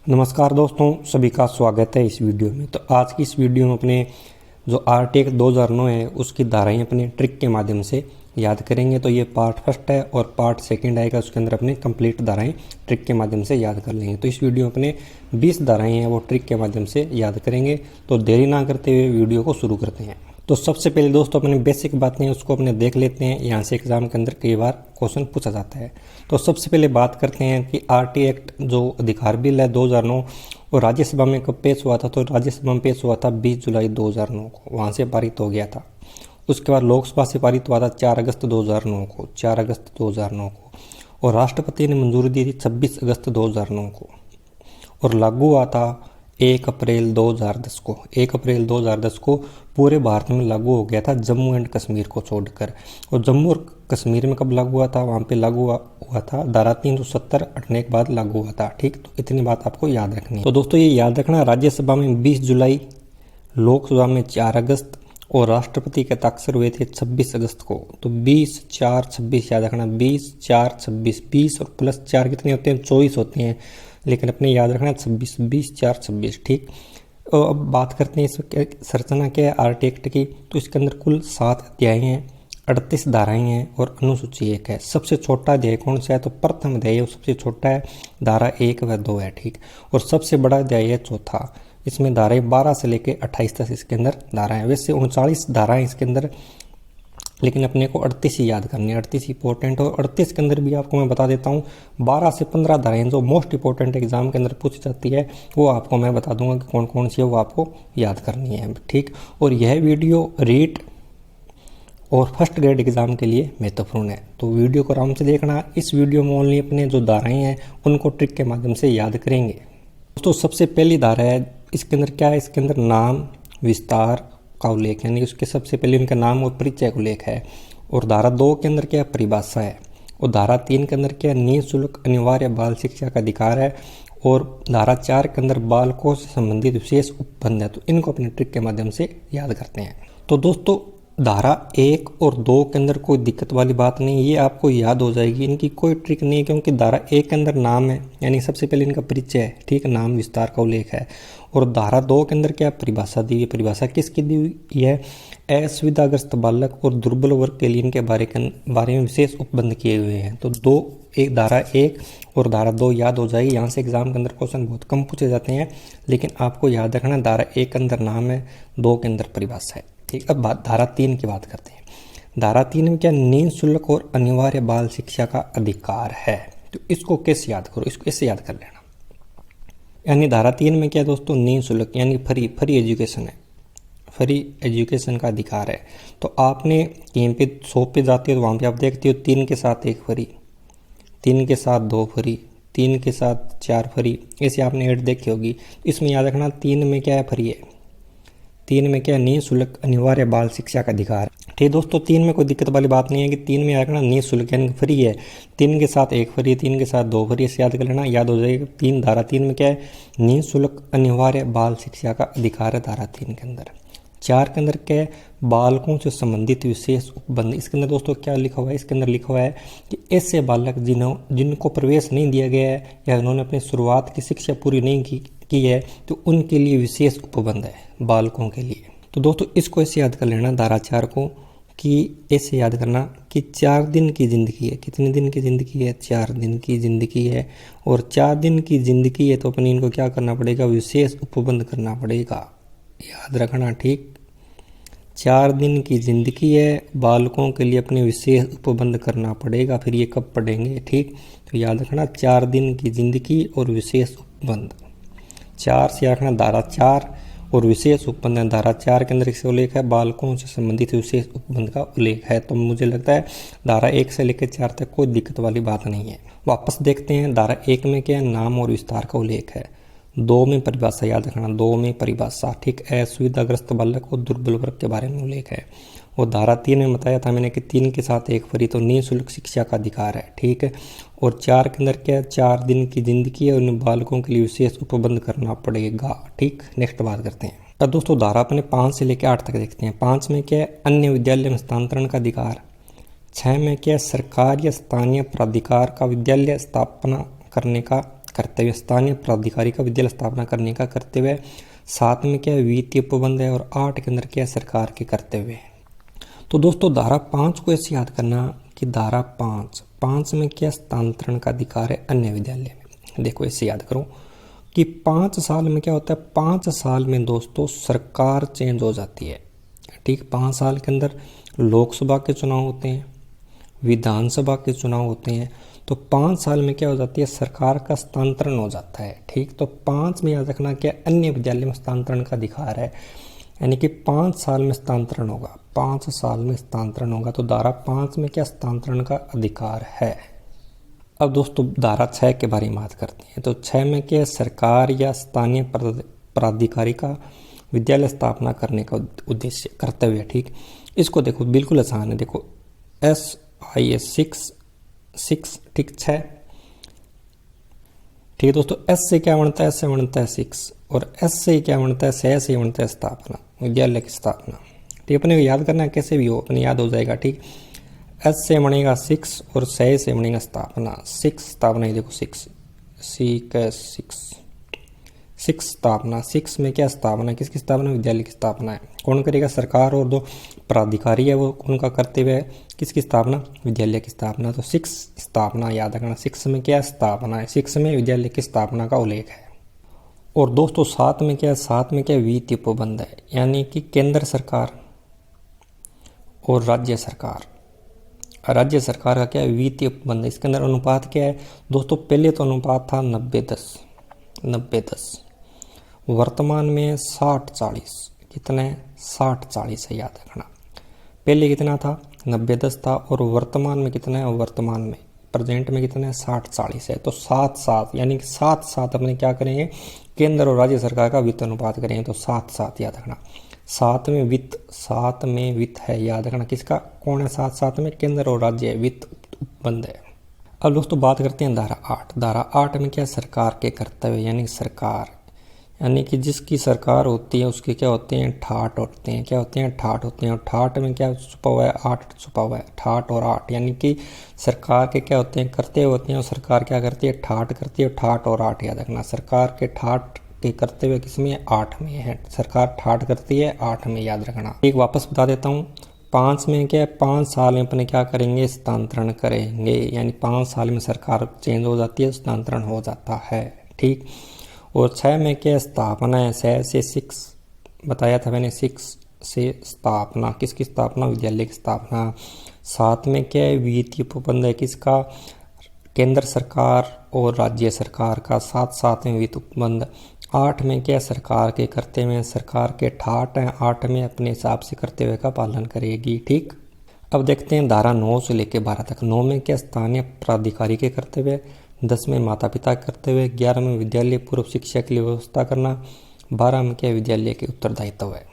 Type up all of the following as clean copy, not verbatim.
नमस्कार दोस्तों, सभी का स्वागत है इस वीडियो में। तो आज की इस वीडियो में अपने जो आरटी एक्ट 2009 है उसकी धाराएं अपने ट्रिक के माध्यम से याद करेंगे। तो ये पार्ट फर्स्ट है और पार्ट सेकंड आएगा, उसके अंदर अपने कंप्लीट धाराएं ट्रिक के माध्यम से याद कर लेंगे। तो इस वीडियो में अपने 20 धाराएं हैं वो ट्रिक के माध्यम से याद करेंगे। तो देरी ना करते हुए वीडियो को शुरू करते हैं। तो सबसे पहले दोस्तों अपने बेसिक बातें हैं उसको अपने देख लेते हैं। यहाँ से एग्जाम के अंदर कई बार क्वेश्चन पूछा जाता है। तो सबसे पहले बात करते हैं कि आरटी एक्ट जो अधिकार बिल है 2009 और राज्यसभा में कब पेश हुआ था। तो राज्यसभा में पेश हुआ था 20 जुलाई 2009 को, वहाँ से पारित हो गया था। उसके बाद लोकसभा से पारित हुआ था 4 अगस्त 2009 को, 4 अगस्त 2009 को, और राष्ट्रपति ने मंजूरी दी थी 26 अगस्त 2009 को, और लागू हुआ था 1 अप्रैल 2010 को। 1 अप्रैल 2010 को पूरे भारत में लागू हो गया था, जम्मू एंड कश्मीर को छोड़कर। और जम्मू और कश्मीर में कब लागू हुआ था, वहाँ पे लागू हुआ था धारा 370 हटने के बाद लागू हुआ था। ठीक, तो इतनी बात आपको याद रखनी है। तो दोस्तों ये याद रखना, राज्यसभा में 20 जुलाई, लोकसभा में 4 अगस्त और राष्ट्रपति के हस्ताक्षर हुए थे 26 अगस्त को। तो 20, 4, 26 याद रखना। 20, 4, 26, 20 और प्लस 4 कितने होते हैं? 24 होते हैं, लेकिन अपने याद रखना 26, 20, 4, 26। ठीक, और अब बात करते हैं इसमें संरचना क्या है आरटी एक्ट की। तो इसके अंदर कुल 7 अध्याय हैं, 38 धाराएं हैं और अनुसूची 1 है। सबसे छोटा अध्याय कौन सा है? तो प्रथम अध्याय है, सबसे छोटा है, धारा 1 व 2 है। ठीक, और सबसे बड़ा अध्याय है चौथा, इसमें धाराएं 12 से लेकर 28 तक इसके अंदर धाराएं। वैसे 39 धाराएं इसके अंदर, लेकिन अपने को 38 ही याद करनी है। 38 इंपॉर्टेंट, और 38 के अंदर भी आपको मैं बता देता हूँ 12 से 15 धाराएं जो मोस्ट इंपॉर्टेंट एग्जाम के अंदर पूछी जाती है वो आपको मैं बता दूंगा कि कौन कौन सी है, वो आपको याद करनी है। ठीक, और यह वीडियो रीट और फर्स्ट ग्रेड एग्जाम के लिए महत्वपूर्ण है, तो वीडियो को आराम से देखना। इस वीडियो में ओनली अपने जो धाराएं हैं उनको ट्रिक के माध्यम से याद करेंगे। दोस्तों सबसे पहली धारा है, इसके अंदर क्या है? इसके अंदर नाम विस्तार का उल्लेख, यानी उसके सबसे पहले उनका नाम और परिचय का उल्लेख है। और धारा 2 के अंदर क्या है? परिभाषा है। और धारा 3 के अंदर क्या है? निःशुल्क अनिवार्य बाल शिक्षा का अधिकार है। और धारा 4 के अंदर बालकों से संबंधित विशेष उपबंध है। तो इनको अपने ट्रिक के माध्यम से याद करते हैं। तो दोस्तों धारा 1 और 2 के अंदर कोई दिक्कत वाली बात नहीं, ये आपको याद हो जाएगी, इनकी कोई ट्रिक नहीं है, क्योंकि धारा 1 के अंदर नाम है, यानी सबसे पहले इनका परिचय है। ठीक, नाम विस्तार का उल्लेख है। और धारा 2 के अंदर क्या परिभाषा दी हुई? परिभाषा किसकी दी हुई है? असुविधाग्रस्त बालक और दुर्बल वर्ग के लिए इनके बारे में विशेष उपबंध किए हुए हैं। तो एक धारा 1 और धारा 2 याद हो जाएगी। यहाँ से एग्जाम के अंदर क्वेश्चन बहुत कम पूछे जाते हैं, लेकिन आपको याद रखना धारा 1 के अंदर नाम है, 2 के अंदर परिभाषा है। ठीक, अब धारा 3 की बात करते हैं। धारा 3 में क्या? निःशुल्क और अनिवार्य बाल शिक्षा का अधिकार है। तो इसको कैसे याद करो? इसको ऐसे याद कर लेना, यानी धारा 3 में क्या दोस्तों? निःशुल्क यानी फ्री एजुकेशन है, फ्री एजुकेशन का अधिकार है। तो आपने कहीं पे शॉप पे जाते हो तो वहाँ पे आप देखते हो 3 के साथ 1 फ्री, 3 के साथ 2 फ्री, 3 के साथ 4 फ्री, ऐसे आपने ऐड देखी होगी। इसमें याद रखना 3 में क्या है? फ्री है। 3 में क्या? निःशुल्क अनिवार्य बाल शिक्षा का अधिकार। ठीक दोस्तों, 3 में कोई दिक्कत वाली बात नहीं है कि 3 में याद रखना निःशुल्क यानी फ्री है। 3 के साथ 1 फ्री, 3 के साथ 2 फ्री, ऐसे याद कर लेना, याद हो जाएगा। धारा 3 में क्या है? निःशुल्क अनिवार्य बाल शिक्षा का अधिकार है धारा 3 के अंदर। 4 के अंदर क्या है? बालकों से संबंधित विशेष उपबंध। इसके अंदर दोस्तों क्या लिखा हुआ है? इसके अंदर लिखा हुआ है कि ऐसे बालक जिनको प्रवेश नहीं दिया गया है या उन्होंने अपनी शुरुआत की शिक्षा पूरी नहीं की है, तो उनके लिए विशेष उपबंध है, बालकों के लिए। तो दोस्तों इसको ऐसे याद कर लेना धारा 4 को, कि ऐसे याद करना कि 4 दिन की जिंदगी है। कितने दिन की जिंदगी है? 4 दिन की जिंदगी है। और 4 दिन की जिंदगी है तो अपने इनको क्या करना पड़ेगा? विशेष उपबंध करना पड़ेगा, याद रखना। ठीक, 4 दिन की जिंदगी है, बालकों के लिए अपने विशेष उपबंध करना पड़ेगा। फिर ये कब पढ़ेंगे? ठीक, तो याद रखना 4 दिन की जिंदगी और विशेष उपबंध। 4 से याद रखना धारा 4 और विशेष उपबंध है। धारा 4 के अंदर इसका उल्लेख है, बालकों से संबंधित विशेष उपबंध का उल्लेख है। तो मुझे लगता है धारा 1 से लेकर 4 तक कोई दिक्कत वाली बात नहीं है। वापस देखते हैं, धारा 1 में क्या है? नाम और विस्तार का उल्लेख है। 2 में परिभाषा, याद रखना 2 में परिभाषा। ठीक, असुविधाग्रस्त बालक और दुर्बल वर्ग के बारे में उल्लेख है। और धारा 3 में बताया था मैंने कि 3 के साथ 1 फ्री, तो निःशुल्क शिक्षा का अधिकार है। ठीक है, और 4 के अंदर क्या है? 4 दिन की जिंदगी है और उन बालकों के लिए विशेष उपबंध करना पड़ेगा। ठीक, नेक्स्ट बात करते हैं। अब दोस्तों धारा अपने 5 से लेकर 8 तक देखते हैं। 5 में क्या है? अन्य विद्यालय में हस्तांतरण का अधिकार। 6 में क्या है? सरकार या स्थानीय प्राधिकार का विद्यालय स्थापना करने का कर्तव्य, स्थानीय प्राधिकारी का विद्यालय स्थापना करने का कर्तव्य। 7 में क्या है, वित्तीय उपबंध है। और 8 के अंदर क्या है, सरकार के कर्तव्य है। तो दोस्तों धारा 5 को ऐसे याद करना कि धारा 5 में क्या हस्तांतरण का अधिकार है अन्य विद्यालय में। देखो ऐसे याद करो कि 5 साल में क्या होता है, 5 साल में दोस्तों सरकार चेंज हो जाती है। ठीक, 5 साल के अंदर लोकसभा के चुनाव होते हैं, विधानसभा के चुनाव होते हैं। तो 5 साल में क्या हो जाती है, सरकार का हस्तांतरण हो जाता है। ठीक, तो 5 में याद रखना क्या अन्य विद्यालय में हस्तांतरण का अधिकार है, यानी कि 5 साल में हस्तांतरण होगा, 5 साल में हस्तांतरण होगा। तो धारा 5 में क्या हस्तांतरण का अधिकार है। अब दोस्तों धारा 6 के बारे में बात करते हैं। तो 6 में क्या सरकार या स्थानीय प्राधिकारी का विद्यालय स्थापना करने का उद्देश्य कर्तव्य। ठीक, इसको देखो बिल्कुल आसान है। देखो SIS 6 ठीक 6। ठीक है दोस्तों, S से क्या बनता है, S से बनता है 6 और S से क्या बनता है, से बनता है स्थापना, विद्यालय की स्थापना। ठीक, अपने को याद करना है कैसे भी हो, अपने याद हो जाएगा। ठीक, S से बनेगा 6 और से बनेगा स्थापना। 6 स्थापना, ये देखो 6 स्थापना। 6 में क्या स्थापना, किसकी स्थापना, विद्यालय की स्थापना है। कौन करेगा, सरकार, और 2 प्राधिकारी है वो उनका कर्तव्य है किसकी स्थापना, विद्यालय की स्थापना। तो 6 स्थापना याद रखना, 6 में क्या स्थापना है, 6 में विद्यालय की स्थापना का उल्लेख है। और दोस्तों 7 में क्या है, 7 में क्या वित्तीय उपबंध है, यानी कि केंद्र सरकार और राज्य सरकार, राज्य सरकार का क्या है, वित्तीय उपबंध। इसके अंदर अनुपात क्या है दोस्तों, पहले तो अनुपात था 90-10, वर्तमान में 60-40, कितना है, 60-40 है याद रखना। पहले कितना था, 90-10 था, और वर्तमान में कितना है, वर्तमान में प्रेजेंट में कितना है, 60-40 है। तो 7-7 यानी कि 7-7 अपने क्या करेंगे, केंद्र और राज्य सरकार का वित्त अनुपात करेंगे। तो 7-7 याद रखना। 7 में वित्त है याद रखना, किसका, कौन है 7 में, केंद्र और राज्य वित्त उपबंध है। अब दोस्तों बात करते हैं धारा 8। धारा 8 में क्या, सरकार के कर्तव्य, यानी सरकार, यानी कि जिसकी सरकार होती है उसके क्या होते हैं, ठाट होते हैं। क्या होते हैं, ठाट होते हैं। और ठाट में क्या छुपा हुआ है, 8 छुपा हुआ है, ठाट और 8, यानी कि सरकार के क्या होते हैं, कर्तव्य होते हैं, और सरकार क्या करती है, ठाट करती है। ठाट और 8 याद रखना, सरकार के ठाट के कर्तव्य किसमें, 8 में है। सरकार ठाट करती है 8 में, याद रखना। एक वापस बता देता हूँ, 5 में क्या है, 5 साल में अपने क्या करेंगे, हस्तांतरण करेंगे, यानी 5 साल में सरकार चेंज हो जाती है, हस्तांतरण हो जाता है। ठीक, और 6 में क्या स्थापना है, 6 से 6 बताया था मैंने, 6 से स्थापना, किसकी स्थापना, विद्यालय की स्थापना। 7 में क्या है, वित्तीय उपबंध है, किसका, केंद्र सरकार और राज्य सरकार का। 7 में वित्त उपबंध। 8 में क्या, सरकार के कर्तव्य में, सरकार के ठाट हैं, 8 में अपने हिसाब से कर्तव्य का पालन करेगी। ठीक, अब देखते हैं धारा 9 से लेकर 12 तक। 9 में क्या, स्थानीय प्राधिकारी के कर्तव्य। 10 में माता पिता के कर्तव्य। 11 में विद्यालय पूर्व शिक्षा के लिए व्यवस्था करना। 12 में क्या, विद्यालय के उत्तरदायित्व है।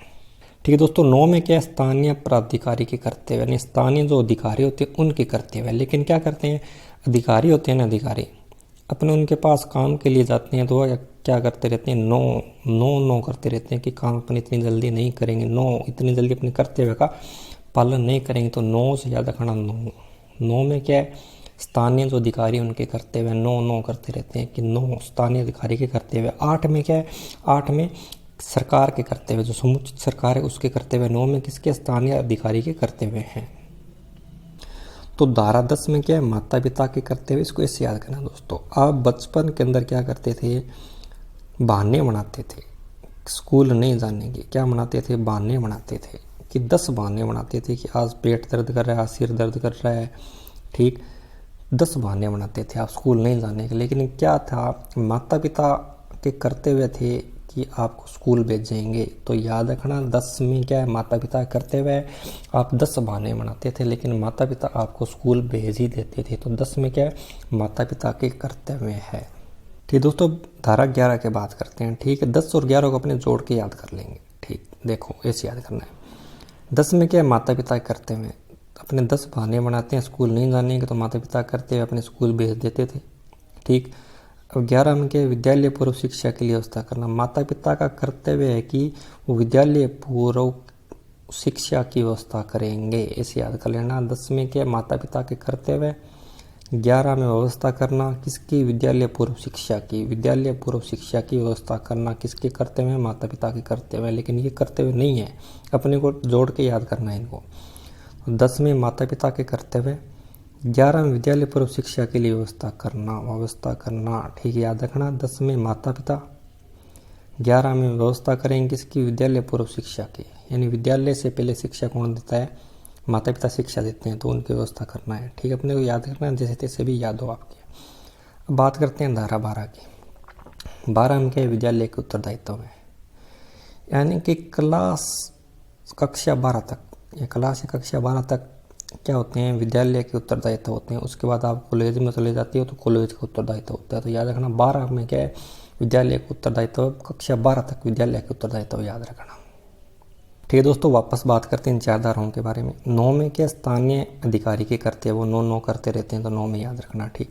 ठीक है दोस्तों, 9 में क्या, स्थानीय प्राधिकारी के कर्तव्य, यानी स्थानीय जो अधिकारी होते हैं उनके कर्तव्य। लेकिन क्या करते हैं, अधिकारी होते हैं ना, अधिकारी अपने उनके पास काम के लिए जाते हैं तो क्या करते रहते हैं, नो करते रहते हैं कि काम अपने इतनी जल्दी नहीं करेंगे, इतनी जल्दी अपने कर्तव्य का पालन नहीं करेंगे। तो 9 से याद रखना, 9 में क्या है, स्थानीय जो अधिकारी उनके कर्तव्य, नो करते रहते हैं कि 9 स्थानीय अधिकारी के कर्तव्य। 8 में क्या है, 8 में सरकार के कर्तव्य, जो समुचित सरकार है उसके कर्तव्य। 9 में किसके, स्थानीय अधिकारी के कर्तव्य हैं। तो धारा 10 में क्या है, माता पिता के कर्तव्य। इसको ऐसे याद करना दोस्तों, आप बचपन के अंदर क्या करते थे, बहाने बनाते थे स्कूल नहीं जाने के। क्या बनाते थे, बहाने बनाते थे, कि 10 बहाने बनाते थे कि आज पेट दर्द कर रहा है, आज सिर दर्द कर रहा है। ठीक, 10 बहाने बनाते थे आप स्कूल नहीं जाने के। लेकिन क्या था, माता पिता के कर्तव्य थे कि आपको स्कूल भेजेंगे। तो याद रखना 10 में क्या है, माता पिता के कर्तव्य है। आप 10 बहाने बनाते थे लेकिन माता पिता आपको स्कूल भेज ही देते थे। तो 10 में क्या है, माता पिता के कर्तव्य है। ठीक दोस्तों, धारा 11 की बात करते हैं। ठीक है, 10 और 11 को अपने जोड़ के याद कर लेंगे। ठीक, देखो ऐसे याद करना है। 10 में क्या है, माता पिता के कर्तव्य, अपने 10 बहाने बनाते हैं स्कूल नहीं जाने के, तो माता पिता करते हुए अपने स्कूल भेज देते थे। ठीक, अब 11 में क्या, विद्यालय पूर्व शिक्षा के लिए व्यवस्था करना। माता पिता का कर्तव्य है कि वो विद्यालय पूर्व शिक्षा की व्यवस्था करेंगे, ऐसे याद कर लेना। 10 में क्या, माता पिता के कर्तव्य, 11 में व्यवस्था करना किसकी? विद्यालय पूर्व शिक्षा की। विद्यालय पूर्व शिक्षा की व्यवस्था करना किसके कर्तव्य में? माता पिता के कर्तव्य में। लेकिन ये कर्तव्य नहीं है, अपने को जोड़ के याद करना है इनको। 10 में माता पिता के कर्तव्य, 11 में विद्यालय पूर्व शिक्षा के लिए व्यवस्था करना ठीक है, याद रखना। 10 में माता पिता, 11 में व्यवस्था करेंगे किसकी? विद्यालय पूर्व शिक्षा की। यानी विद्यालय से पहले शिक्षा कौन देता है? माता पिता शिक्षा देते हैं, तो उनकी व्यवस्था करना है। ठीक है, अपने को याद रखना, जैसे तैसे भी याद हो आपके। अब बात करते हैं धारा 12 की। 12 में क्या है? विद्यालय के उत्तरदायित्व में, यानी कि कक्षा 12 तक, या क्लास या कक्षा 12 तक क्या होते हैं? विद्यालय के उत्तरदायित्व होते हैं। उसके बाद आप कॉलेज में चले जाती हो तो कॉलेज का उत्तरदायित्व होता है। तो याद रखना 12 में क्या है? विद्यालय के उत्तरदायित्व, कक्षा 12 तक विद्यालय के उत्तरदायित्व याद रखना। ठीक है दोस्तों, वापस बात करते हैं इन 4 धाराओं के बारे में। 9 में क्या? स्थानीय अधिकारी के करते हैं, वो 9 करते रहते हैं, तो 9 में याद रखना। ठीक।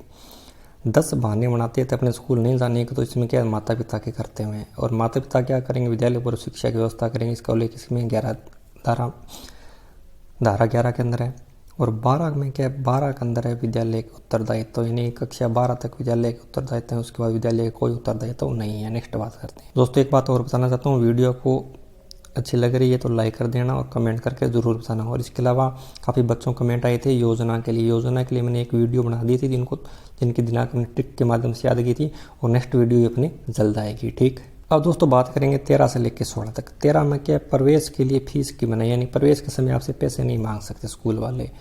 10 बहाने बनाते हैं तो अपने स्कूल नहीं जाने के, तो इसमें क्या? माता पिता के कर्तव्य हैं। और माता पिता क्या करेंगे? विद्यालय पूर्व शिक्षा की व्यवस्था करेंगे। इसका उल्लेख इसमें धारा 11 के अंदर है। और 12 में क्या है? 12 के अंदर है विद्यालय के उत्तरदायित्व, यानी कक्षा 12 तक विद्यालय के उत्तरदायित्व है। उसके बाद विद्यालय का कोई उत्तरदायित्व नहीं है। नेक्स्ट बात करते हैं दोस्तों, एक बात और बताना चाहता हूँ, वीडियो को अच्छी लग रही है तो लाइक कर देना और कमेंट करके ज़रूर बताना। और इसके अलावा काफ़ी बच्चों कमेंट आए थे योजना के लिए मैंने एक वीडियो बना दी थी जिनकी दिनांक मैंने ट्रिक के माध्यम से याद की थी, और नेक्स्ट वीडियो अपनी जल्द आएगी। ठीक। अब दोस्तों बात करेंगे 13 से लेकर 16 तक। 13 में क्या? प्रवेश के लिए फीस की मनाही, यानी प्रवेश के समय आपसे पैसे नहीं मांग सकते स्कूल वाले।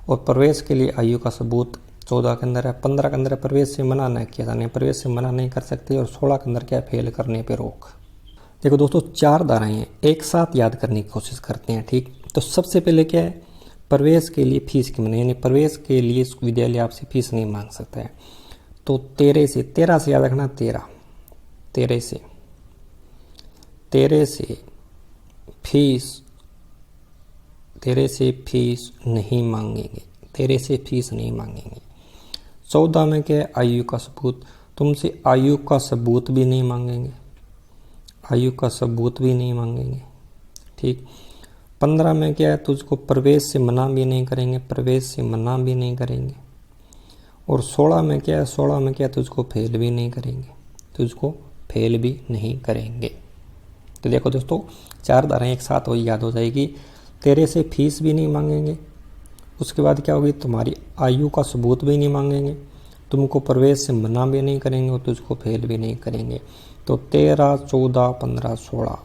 और प्रवेश के लिए आयु का सबूत 14 के अंदर है। 15 के अंदर प्रवेश से मना नहीं किया जाना, प्रवेश से मना नहीं कर सकते। और 16 के अंदर क्या? फेल करने पर रोक। देखो दोस्तों, 4 धाराएं हैं, एक साथ याद करने की कोशिश करते हैं। ठीक। तो सबसे पहले क्या है? प्रवेश के लिए फीस की मनाही, यानी प्रवेश के लिए विद्यालय आपसे फीस नहीं मांग सकता है। तो 13 से याद रखना, 13 से फीस नहीं मांगेंगे, 13 से फीस नहीं मांगेंगे। 14 में क्या है? आयु का सबूत, तुमसे आयु का सबूत भी नहीं मांगेंगे, ठीक। 15 में क्या है? तुझको प्रवेश से मना भी नहीं करेंगे, और 16 में क्या है? तुझको फेल भी नहीं करेंगे, तो देखो दोस्तों 4 धाराएं एक साथ हो याद हो जाएगी। 13 से फीस भी नहीं मांगेंगे, उसके बाद क्या होगी? तुम्हारी आयु का सबूत भी नहीं मांगेंगे, तुमको प्रवेश से मना भी नहीं करेंगे, और तुझको फेल भी नहीं करेंगे। तो 13, 14, 15, 16।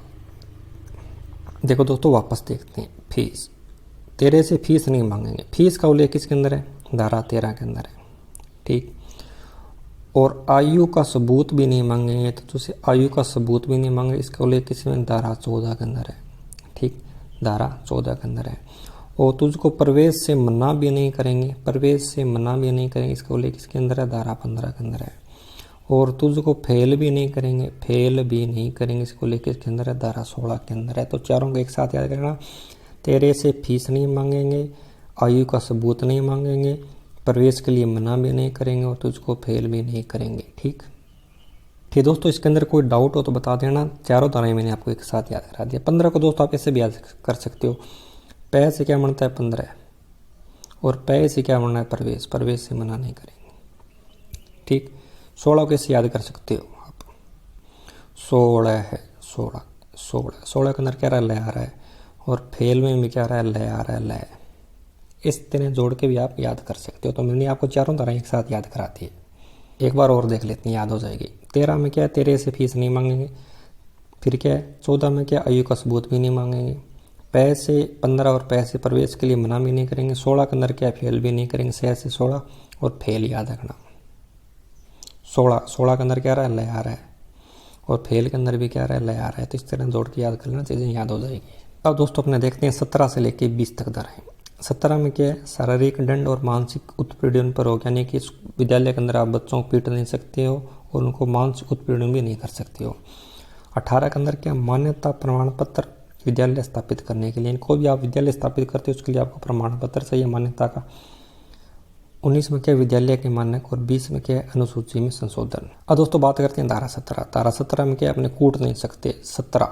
देखो दोस्तों वापस देखते हैं। फीस 13 से फीस नहीं मांगेंगे, फीस का उल्लेख किसके अंदर है? धारा 13 के अंदर है, ठीक। और आयु का सबूत भी नहीं मांगेंगे, तो तुझसे आयु का सबूत भी नहीं मांगे, इसका उल्लेख किसमें? धारा 14 के अंदर है, ठीक, धारा 14 के अंदर है। और तुझको प्रवेश से मना भी नहीं करेंगे, इसका उल्लेख किसके अंदर है? धारा 15 के अंदर है। और तुझको फेल भी नहीं करेंगे, इसको लेकर इसके अंदर है? धारा 16 के अंदर है। तो चारों को एक साथ याद करना। 13 से फीस नहीं मांगेंगे, आयु का सबूत नहीं मांगेंगे, प्रवेश के लिए मना भी नहीं करेंगे, और तुझको फेल भी नहीं करेंगे, ठीक। दोस्तों इसके अंदर कोई डाउट हो तो बता देना। चारों धाराएं मैंने आपको एक साथ याद करा दिया। 15 को दोस्तों आप ऐसे भी याद कर सकते हो। पै से क्या बनता है? 15, और पै से क्या बनना है? प्रवेश से मना नहीं करेंगे, ठीक। 16 कैसे याद कर सकते हो आप? 16 है, 16 के अंदर क्या रहा है? ले आ रहा है, और फेल में भी क्या रहा है? ले आ रहा है, ले। इस तरह जोड़ के भी आप याद कर सकते हो। तो मैंने आपको चारों तरह एक साथ याद करा दी है। एक बार और देख लेते हैं, याद हो जाएगी। 13 में क्या है? 13 से फीस नहीं मांगेंगे। फिर क्या है? 14 में क्या? आयु का सबूत भी नहीं मांगेंगे। पै से 15 और पै से प्रवेश के लिए मना भी नहीं करेंगे। 16 के अंदर क्या? फेल भी नहीं करेंगे। 6 से 16 और फेल याद रखना। 16 के अंदर क्या रहा है? ले आ रहा है, और फेल के अंदर भी क्या रहा है? ले आ रहा है। तो इस तरह जोड़ के याद कर लेना, चीज़ें याद हो जाएगी। अब दोस्तों अपने देखते हैं 17 से लेकर 20 तक धाराएं। 17 में क्या है? शारीरिक दंड और मानसिक उत्पीड़न पर हो, यानी कि विद्यालय के अंदर आप बच्चों को पीट नहीं सकते हो और उनको मानसिक उत्पीड़न भी नहीं कर सकते हो। 18 के अंदर क्या? मान्यता प्रमाण पत्र विद्यालय स्थापित करने के लिए, कोई भी आप विद्यालय स्थापित करते हो उसके लिए आपको प्रमाण पत्र चाहिए मान्यता का। 19 में क्या? विद्यालय के मानक, और 20 में क्या? अनुसूची में संशोधन। अब दोस्तों बात करते हैं धारा 17। धारा 17 में क्या? अपने कूट नहीं सकते। 17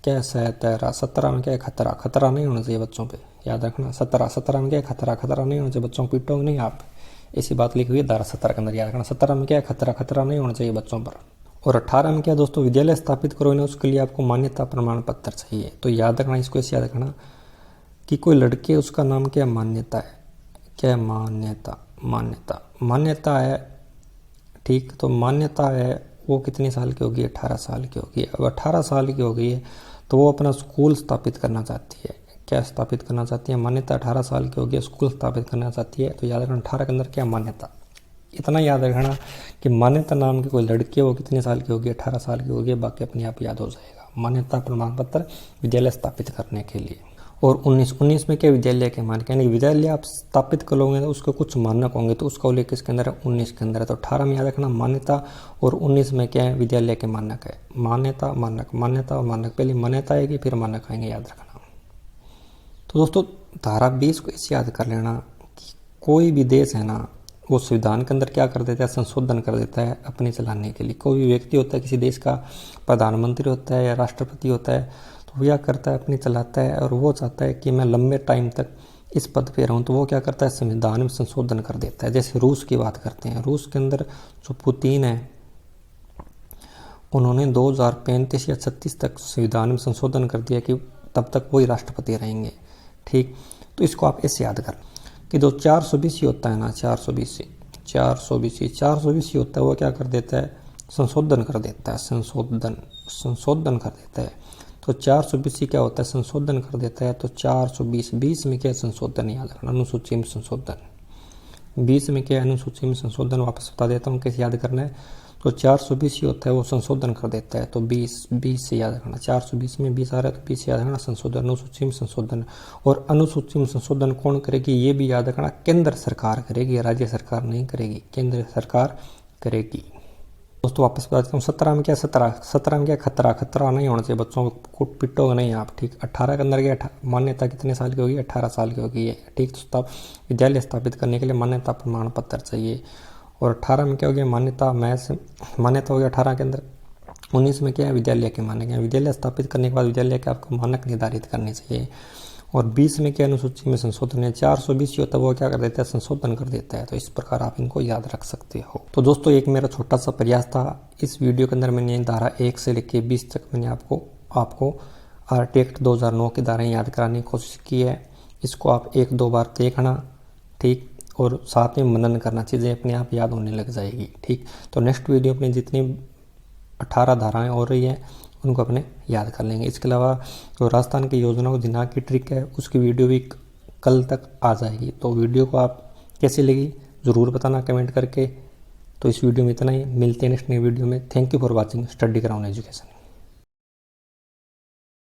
कैसे? 17 में क्या है? खतरा नहीं होना चाहिए बच्चों पे, याद रखना। 17 में क्या है? खतरा नहीं होना चाहिए, बच्चों को पीटोगे नहीं आप, ऐसी बात लिखी हुई है धारा 17 के अंदर, याद रखना। 17 में क्या है, खतरा खतरा नहीं होना चाहिए बच्चों पर। और 18 में क्या दोस्तों, विद्यालय स्थापित करो ना, उसके लिए आपको मान्यता प्रमाण पत्र चाहिए। तो याद रखना, इसको ऐसे याद रखना कि कोई लड़के, उसका नाम क्या है, मान्यता है, क्या है, मान्यता, मान्यता, मान्यता है, ठीक। तो मान्यता है वो कितने साल की होगी, 18 साल की होगी। अब 18 साल की हो गई है तो वो अपना स्कूल स्थापित करना चाहती है। क्या स्थापित करना चाहती है, मान्यता 18 साल की होगी, स्कूल स्थापित करना चाहती है। तो याद रखना 18 के अंदर क्या, मान्यता। इतना याद रखना कि मान्यता नाम की कोई लड़की है, वो कितने साल की होगी, 18 साल की होगी, बाकी अपने आप याद हो जाएगा। मान्यता प्रमाण पत्र विद्यालय स्थापित करने के लिए। और 19 में क्या, विद्यालय के मानक, यानी विद्यालय आप स्थापित करोगे तो उसके कुछ मानक होंगे, तो उसका उल्लेख किसके अंदर है, 19 के अंदर है। तो 18 में याद रखना मान्यता, और 19 में क्या है, विद्यालय के मानक है। मान्यता, मानक, मान्यता और मानक, पहले मान्यता आएगी फिर मानक आएंगे, याद रखना। तो दोस्तों धारा 20 को इसे याद कर लेना कि कोई भी देश है ना, वो संविधान के अंदर क्या कर देता है, संशोधन कर देता है अपने चलाने के लिए। कोई भी व्यक्ति होता है, किसी देश का प्रधानमंत्री होता है या राष्ट्रपति होता है, तो वो क्या करता है, अपने चलाता है, और वो चाहता है कि मैं लंबे टाइम तक इस पद पे रहूं, तो वो क्या करता है, संविधान में संशोधन कर देता है। जैसे रूस की बात करते हैं, रूस के अंदर जो पुतिन है, उन्होंने 2035 या 36 तक संविधान में संशोधन कर दिया कि तब तक वही राष्ट्रपति रहेंगे, ठीक। तो इसको आप ऐसे याद कर कि जो 420 होता है ना, 420 होता है, वो क्या कर देता है, संशोधन कर देता है, संशोधन कर देता है। तो 420 क्या होता है, संशोधन कर देता है। तो 420 में क्या संशोधन, याद रखना, अनुसूची में संशोधन। 20 में क्या है, अनुसूची में संशोधन। वापस बता देता हूँ कैसे याद करना है। तो 420 होता है, वो संशोधन कर देता है। तो 20 से याद रखना, 420 में 20 आ रहा है तो 20 याद रखना, संशोधन, अनुसूची में संशोधन। और अनुसूची में संशोधन कौन करेगी, ये भी याद रखना, केंद्र सरकार करेगी, राज्य सरकार नहीं करेगी, केंद्र सरकार करेगी। दोस्तों वापस बता देता हूँ, 17 में क्या, 17 में क्या, खतरा खतरा नहीं होना चाहिए, बच्चों को पिटोगे नहीं आप, ठीक। 18 के अंदर क्या, मान्यता कितने साल की होगी, 18 साल की होगी, ठीक। तो विद्यालय स्थापित करने के लिए मान्यता प्रमाण पत्र चाहिए। और 18 में क्या हो गया, मान्यता, मान्यता हो गया 18 के अंदर। 19 में क्या है, विद्यालय के मानक है। विद्यालय स्थापित करने के बाद विद्यालय के आपको मानक निर्धारित करने चाहिए। और 20 में क्या, अनुसूची में संशोधन है। 420 होता है, वो क्या कर देता है, संशोधन कर देता है। तो इस प्रकार आप इनको याद रख सकते हो। तो दोस्तों एक मेरा छोटा सा प्रयास था, इस वीडियो के अंदर मैंने धारा 1 से लेकर 20 तक मैंने आपको आरटी एक्ट 2009 की धाराएं याद कराने की कोशिश की है। इसको आप 1-2 बार देखना, ठीक। और साथ में मनन करना, चीज़ें अपने आप याद होने लग जाएगी, ठीक। तो नेक्स्ट वीडियो अपनी जितनी 18 धाराएं हो रही हैं उनको अपने याद कर लेंगे। इसके अलावा जो राजस्थान की योजना को दिनांक की ट्रिक है, उसकी वीडियो भी कल तक आ जाएगी। तो वीडियो को आप कैसी लगी ज़रूर बताना कमेंट करके। तो इस वीडियो में इतना ही, मिलते हैं नेक्स्ट नई वीडियो में। Thank you for watching study ground education.